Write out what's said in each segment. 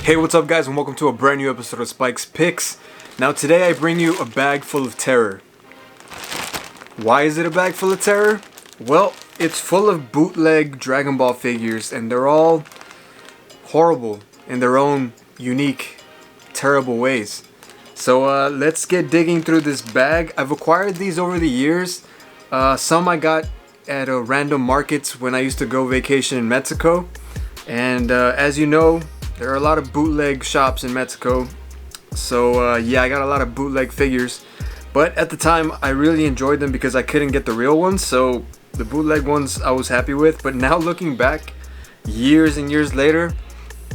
Hey, what's up guys, and welcome to a brand new episode of Spike's Picks. Now today I bring you a bag full of terror. Why is it a bag full of terror? Well, it's full of bootleg Dragon Ball figures, and they're all horrible in their own unique, terrible ways. So let's get digging through this bag. I've acquired these over the years. Some I got at random markets when I used to go vacation in Mexico. And as you know, there are a lot of bootleg shops in Mexico. So yeah, I got a lot of bootleg figures. But at the time, I really enjoyed them because I couldn't get the real ones. So the bootleg ones I was happy with. But now looking back, years and years later,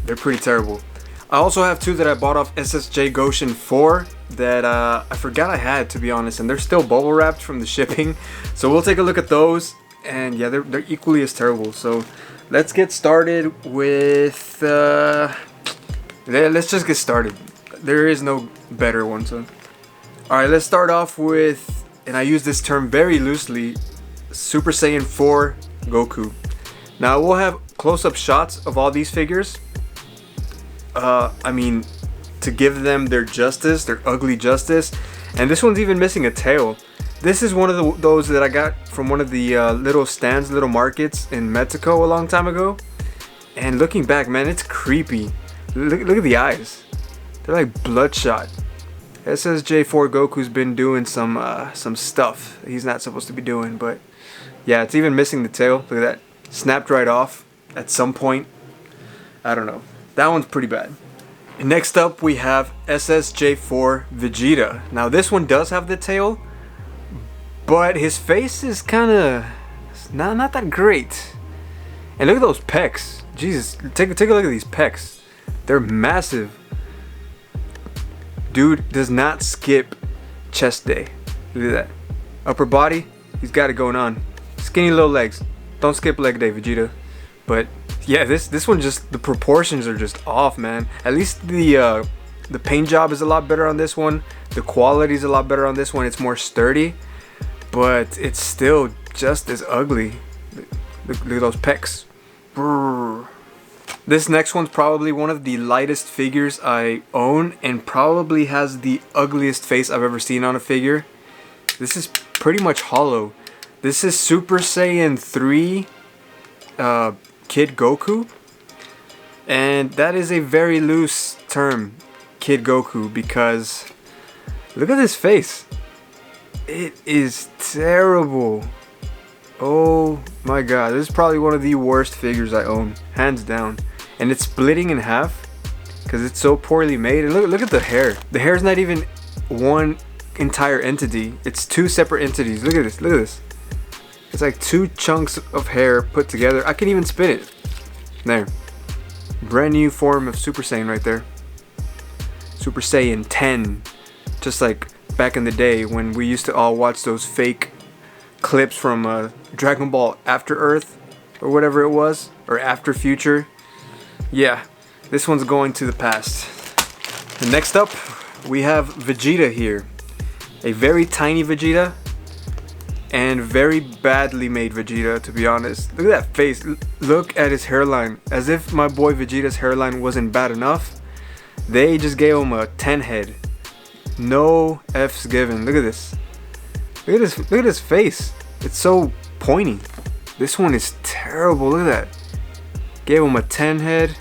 they're pretty terrible. I also have two that I bought off SSJ Goshen 4 that I forgot I had, to be honest. And they're still bubble wrapped from the shipping. So we'll take a look at those. And yeah, they're equally as terrible. So let's get started with... let's just get started. There is no better one. So, alright, let's start off with, and I use this term very loosely, Super Saiyan 4 Goku. Now we'll have close-up shots of all these figures. I mean, to give them their justice, their ugly justice. And this one's even missing a tail. This is one of those that I got from one of the little stands, little markets in Mexico a long time ago. And looking back, man, it's creepy. Look at the eyes. They're like bloodshot. SSJ4 Goku's been doing some stuff he's not supposed to be doing, but yeah, it's even missing the tail. Look at that. Snapped right off at some point. I don't know. That one's pretty bad. Next up, we have SSJ4 Vegeta. Now this one does have the tail, but his face is kind of not that great. And look at those pecs. Jesus, take a look at these pecs. They're massive. Dude does not skip chest day. Look at that. Upper body, he's got it going on. Skinny little legs. Don't skip leg day, Vegeta. But yeah, this one, just the proportions are just off, man. At least the paint job is a lot better on this one. The quality is a lot better on this one. It's more sturdy, but it's still just as ugly. Look at those pecs. Brrr. This next one's probably one of the lightest figures I own, and probably has the ugliest face I've ever seen on a figure. This is pretty much hollow. This is Super Saiyan 3 Kid Goku. And that is a very loose term, Kid Goku, because look at this face. It is terrible. Oh my god, this is probably one of the worst figures I own, hands down. And it's splitting in half because it's so poorly made. And look at the hair. The hair is not even one entire entity. It's two separate entities. Look at this. Look at this. It's like two chunks of hair put together. I can even spin it. There. Brand new form of Super Saiyan right there. Super Saiyan 10. Just like back in the day when we used to all watch those fake clips from Dragon Ball After Earth or whatever it was, or After Future. Yeah, this one's going to the past. And next up, we have Vegeta here. A very tiny Vegeta and very badly made Vegeta, to be honest. Look at that face. Look at his hairline. As if my boy Vegeta's hairline wasn't bad enough, they just gave him a 10 head. No F's given. Look at this. Look at his face. It's so pointy. This one is terrible. Look at that. Gave him a 10 head.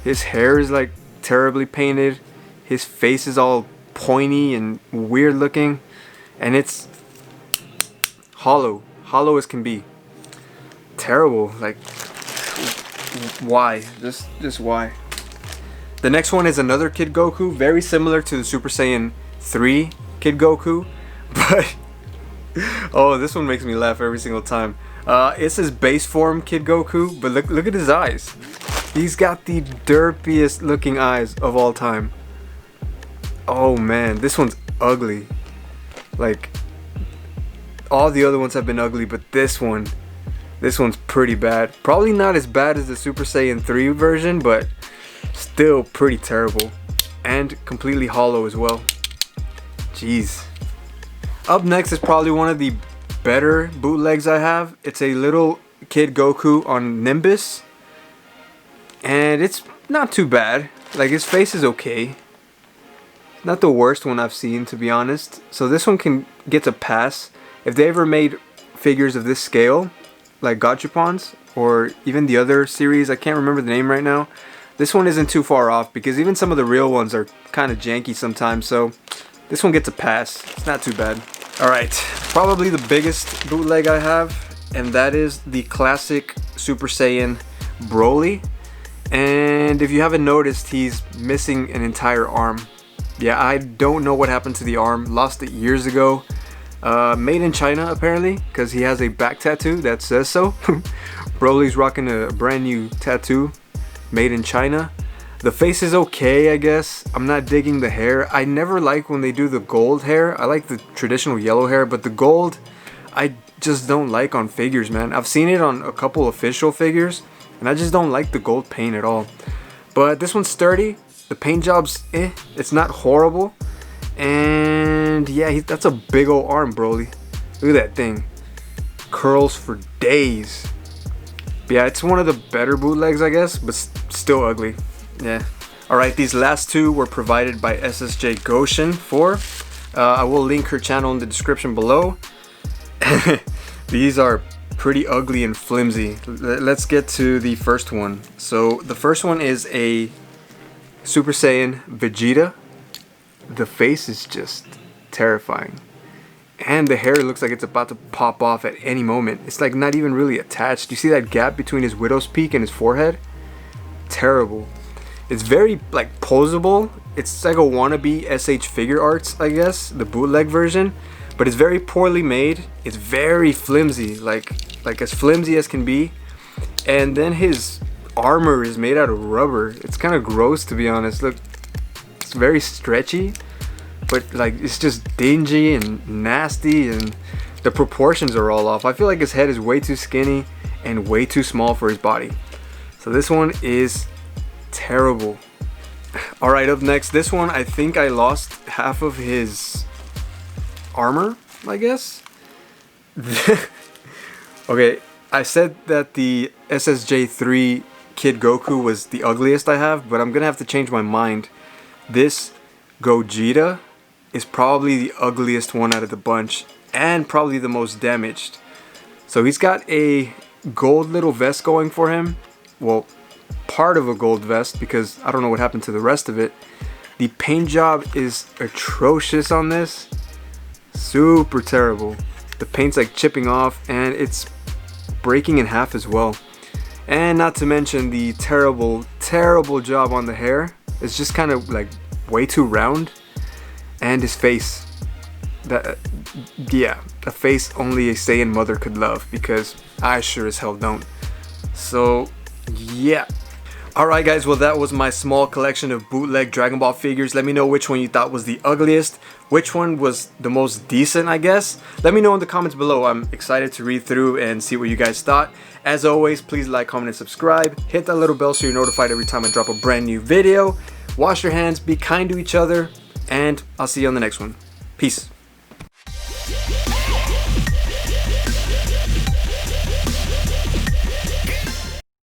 His hair is like terribly painted. His face is all pointy and weird looking. And it's hollow. Hollow as can be. Terrible. Like, why? Just why? The next one is another Kid Goku. Very similar to the Super Saiyan 3 Kid Goku. But oh, this one makes me laugh every single time. It's his base form Kid Goku, but look at his eyes. He's got the derpiest looking eyes of all time. Oh man, this one's ugly. Like, all the other ones have been ugly, but this one's pretty bad. Probably not as bad as the Super Saiyan 3 version, but still pretty terrible. And completely hollow as well. Jeez. Up next is probably one of the better bootlegs I have. It's a little Kid Goku on Nimbus, and it's not too bad. Like, his face is okay. Not the worst one I've seen, to be honest. So this one can get a pass. If they ever made figures of this scale, like Gachapons, or even the other series, I can't remember the name right now, this one isn't too far off, because even some of the real ones are kind of janky sometimes, so this one gets a pass. It's not too bad. Alright, probably the biggest bootleg I have, and that is the classic Super Saiyan Broly. And if you haven't noticed, he's missing an entire arm. Yeah, I don't know what happened to the arm. Lost it years ago. Made in China, apparently, because he has a back tattoo that says so. Broly's rocking a brand new tattoo. Made in China. The face is okay, I guess. I'm not digging the hair. I never like when they do the gold hair. I like the traditional yellow hair, but the gold, I just don't like on figures, man. I've seen it on a couple official figures, and I just don't like the gold paint at all. But this one's sturdy. The paint job's it's not horrible. And yeah, that's a big old arm, Broly. Look at that thing. Curls for days. But yeah, it's one of the better bootlegs, I guess, but still ugly. Yeah. Alright, these last two were provided by SSJ Goshen 4. I will link her channel in the description below. These are pretty ugly and flimsy. Let's get to the first one. So the first one is a Super Saiyan Vegeta. The face is just terrifying. And the hair looks like it's about to pop off at any moment. It's like not even really attached. You see that gap between his widow's peak and his forehead? Terrible. It's very like posable. It's like a wannabe SH Figure Arts, I guess, the bootleg version. But it's very poorly made. It's very flimsy, like as flimsy as can be. And then his armor is made out of rubber. It's kind of gross, to be honest. Look, it's very stretchy. But like it's just dingy and nasty, and the proportions are all off. I feel like his head is way too skinny and way too small for his body. So this one is terrible. Alright, up next, this one, I think I lost half of his armor, I guess. Okay, I said that the SSJ3 Kid Goku was the ugliest I have, but I'm gonna have to change my mind. This Gogeta is probably the ugliest one out of the bunch, and probably the most damaged. So he's got a gold little vest going for him. Well, part of a gold vest, because I don't know what happened to the rest of it. The paint job is atrocious on this. Super terrible. The paint's like chipping off, and it's breaking in half as well. And not to mention the terrible job on the hair. It's just kind of like way too round. And his face, yeah, a face only a Saiyan mother could love, because I sure as hell don't. So yeah. Alright guys, well that was my small collection of bootleg Dragon Ball figures. Let me know which one you thought was the ugliest, which one was the most decent, I guess. Let me know in the comments below. I'm excited to read through and see what you guys thought. As always, please like, comment, and subscribe. Hit that little bell so you're notified every time I drop a brand new video. Wash your hands, be kind to each other, and I'll see you on the next one. Peace.